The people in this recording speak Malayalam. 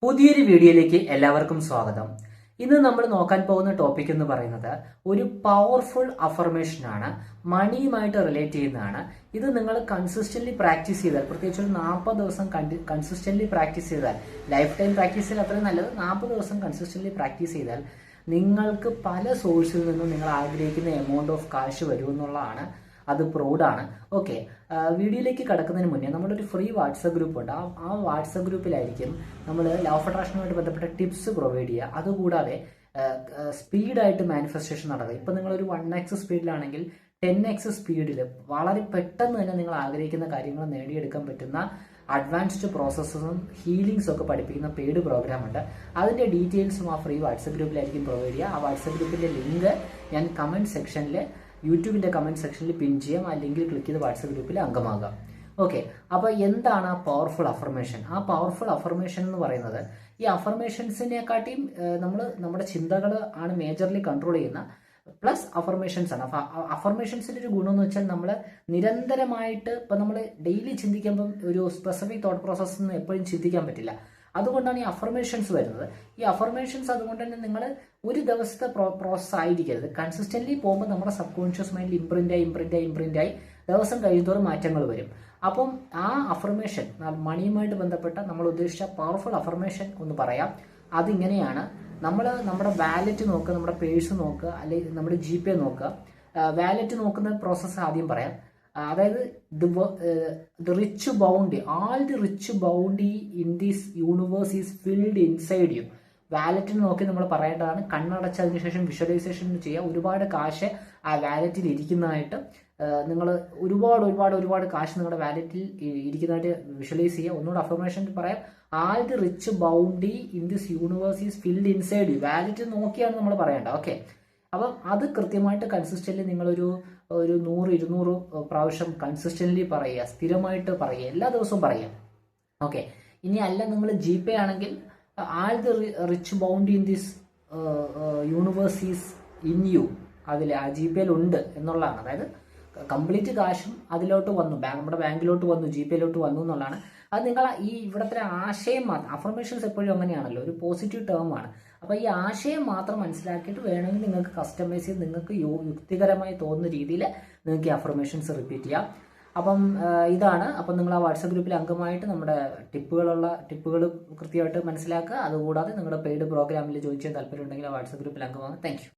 പുതിയൊരു വീഡിയോയിലേക്ക് എല്ലാവർക്കും സ്വാഗതം. ഇന്ന് നമ്മൾ നോക്കാൻ പോകുന്ന ടോപ്പിക് എന്ന് പറയുന്നത് ഒരു പവർഫുൾ അഫർമേഷൻ ആണ്. മണിയുമായിട്ട് റിലേറ്റ് ചെയ്യുന്നതാണ്. ഇത് നിങ്ങൾ കൺസിസ്റ്റന്റ്ലി പ്രാക്ടീസ് ചെയ്താൽ, പ്രത്യേകിച്ച് ഒരു 40 ദിവസം കൺസിസ്റ്റന്റ്ലി പ്രാക്ടീസ് ചെയ്താൽ, ലൈഫ് ടൈം പ്രാക്ടീസ് ചെയ്താൽ അത്രയും നല്ലത്. 40 ദിവസം കൺസിസ്റ്റന്റ്ലി പ്രാക്ടീസ് ചെയ്താൽ നിങ്ങൾക്ക് പല സോഴ്സിൽ നിന്നും നിങ്ങൾ ആഗ്രഹിക്കുന്ന എമൗണ്ട് ഓഫ് കാശ് വരുമെന്നുള്ളതാണ്. അത് പ്രൂഡാണ്. ഓക്കെ, വീഡിയോയിലേക്ക് കടക്കുന്നതിന് മുന്നേ നമ്മളൊരു ഫ്രീ വാട്സപ്പ് ഗ്രൂപ്പ് ഉണ്ട്. ആ വാട്സപ്പ് ഗ്രൂപ്പിലായിരിക്കും നമ്മൾ ലോ ഓഫ് അട്രാക്ഷനുമായിട്ട് ബന്ധപ്പെട്ട ടിപ്സ് പ്രൊവൈഡ് ചെയ്യുക. അതുകൂടാതെ സ്പീഡായിട്ട് മാനിഫെസ്റ്റേഷൻ നടക്കുക. ഇപ്പം നിങ്ങളൊരു 1x സ്പീഡിലാണെങ്കിൽ 10x സ്പീഡിൽ വളരെ പെട്ടെന്ന് തന്നെ നിങ്ങൾ ആഗ്രഹിക്കുന്ന കാര്യങ്ങൾ നേടിയെടുക്കാൻ പറ്റുന്ന അഡ്വാൻസ്ഡ് പ്രോസസ്സും ഹീലിംഗ്സും ഒക്കെ പഠിപ്പിക്കുന്ന പെയ്ഡ് പ്രോഗ്രാം ഉണ്ട്. അതിൻ്റെ ഡീറ്റെയിൽസും ആ ഫ്രീ വാട്സപ്പ് ഗ്രൂപ്പിലായിരിക്കും പ്രൊവൈഡ് ചെയ്യുക. ആ വാട്സപ്പ് ഗ്രൂപ്പിൻ്റെ ലിങ്ക് ഞാൻ കമൻറ്റ് സെക്ഷനിൽ, യൂട്യൂബിൻ്റെ കമൻറ്റ് സെക്ഷനിൽ പിൻ ചെയ്യാം. ആ ലിങ്കിൽ ക്ലിക്ക് ചെയ്ത് വാട്സപ്പ് ഗ്രൂപ്പിൽ അംഗമാകാം. ഓക്കെ, അപ്പോൾ എന്താണ് ആ പവർഫുൾ അഫർമേഷൻ? ആ പവർഫുൾ അഫർമേഷൻ എന്ന് പറയുന്നത് ഈ അഫർമേഷൻസിനെക്കാട്ടിയും നമ്മുടെ ചിന്തകൾ ആണ് മേജർലി കൺട്രോൾ ചെയ്യുന്ന പ്ലസ് അഫർമേഷൻസ് ആണ്. അഫർമേഷൻസിൻ്റെ ഒരു ഗുണം എന്ന് വെച്ചാൽ നമ്മൾ നിരന്തരമായിട്ട് ഇപ്പം നമ്മൾ ഡെയിലി ചിന്തിക്കുമ്പം ഒരു സ്പെസിഫിക് തോട്ട് പ്രോസസ്സ് ഒന്നും എപ്പോഴും ചിന്തിക്കാൻ പറ്റില്ല. അതുകൊണ്ടാണ് ഈ അഫർമേഷൻസ് വരുന്നത്. ഈ അഫർമേഷൻസ് അതുകൊണ്ട് തന്നെ നിങ്ങൾ ഒരു ദിവസത്തെ പ്രോസസ് ആയിരിക്കരുത്. കൺസിസ്റ്റന്റ്ലി പോകുമ്പോൾ നമ്മുടെ സബ് കോൺഷ്യസ് മൈൻഡിൽ ഇംപ്രിന്റ് ആയി ദിവസം കഴിയുന്നതോറും മാറ്റങ്ങൾ വരും. അപ്പം ആ അഫർമേഷൻ, മണിയുമായിട്ട് ബന്ധപ്പെട്ട നമ്മൾ ഉദ്ദേശിച്ച പവർഫുൾ അഫർമേഷൻ ഒന്ന് പറയാം. അതിങ്ങനെയാണ്. നമ്മുടെ വാലറ്റ് നോക്കുക, നമ്മുടെ പേഴ്സ് നോക്കുക, അല്ലെങ്കിൽ നമ്മുടെ GPay നോക്കുക. വാലറ്റ് നോക്കുന്ന പ്രോസസ്സ് ആദ്യം പറയാം. അതായത് the rich bounty, all the rich bounty in this universe is filled inside you. വാലറ്റിന് നോക്കി നമ്മൾ പറയേണ്ടതാണ്. കണ്ണടച്ചതിന് ശേഷം വിഷ്വലൈസേഷൻ ചെയ്യുക. ഒരുപാട് കാശ് ആ വാലറ്റിൽ ഇരിക്കുന്നതായിട്ട് നിങ്ങൾ ഒരുപാട് കാശ് നിങ്ങളുടെ വാലറ്റിൽ ഇരിക്കുന്നതായിട്ട് വിഷ്വലൈസ് ചെയ്യുക. ഒന്നുകൂടെ അഫർമേഷൻ പറയാം. All the rich bounty in this universe is filled inside you. Wallet നോക്കിയാണ് നമ്മൾ പറയേണ്ടത്. ഓക്കെ, അപ്പം അത് കൃത്യമായിട്ട് കൺസിസ്റ്റന്റ്ലി നിങ്ങളൊരു 100-200 പ്രാവശ്യം കൺസിസ്റ്റന്റ്ലി പറയുക, സ്ഥിരമായിട്ട് പറയുക, എല്ലാ ദിവസവും പറയുക. ഓക്കെ, ഇനി അല്ല നിങ്ങൾ GPay ആണെങ്കിൽ all the rich bounty in this universe is in you. അതിൽ ആ GPayൽ ഉണ്ട് എന്നുള്ളതാണ്. അതായത് കംപ്ലീറ്റ് കാശും അതിലോട്ട് വന്നു, നമ്മുടെ ബാങ്കിലോട്ട് വന്നു, GPayലോട്ട് വന്നു എന്നുള്ളതാണ്. അത് നിങ്ങൾ ഈ ഇവിടുത്തെ ആശയം മാത്രം, അഫർമേഷൻസ് എപ്പോഴും അങ്ങനെയാണല്ലോ, ഒരു പോസിറ്റീവ് ടേം ആണ്. അപ്പോൾ ഈ ആശയം മാത്രം മനസ്സിലാക്കിയിട്ട് വേണമെങ്കിൽ നിങ്ങൾക്ക് കസ്റ്റമൈസ് ചെയ്ത് നിങ്ങൾക്ക് യുക്തികരമായി തോന്നുന്ന രീതിയിൽ നിങ്ങൾക്ക് ഈ അഫർമേഷൻസ് റിപ്പീറ്റ് ചെയ്യാം. അപ്പം ഇതാണ്. അപ്പം നിങ്ങൾ ആ വാട്സപ്പ് ഗ്രൂപ്പിൽ അംഗമായിട്ട് നമ്മുടെ ടിപ്പുകൾ കൃത്യമായിട്ട് മനസ്സിലാക്കുക. അതുകൂടാതെ നിങ്ങളുടെ പെയ്ഡ് പ്രോഗ്രാമിൽ ജോയിൻ ചെയ്യാൻ താല്പര്യം ഉണ്ടെങ്കിൽ ആ വാട്സപ്പ് ഗ്രൂപ്പിൽ അംഗമാകുക. Thank you.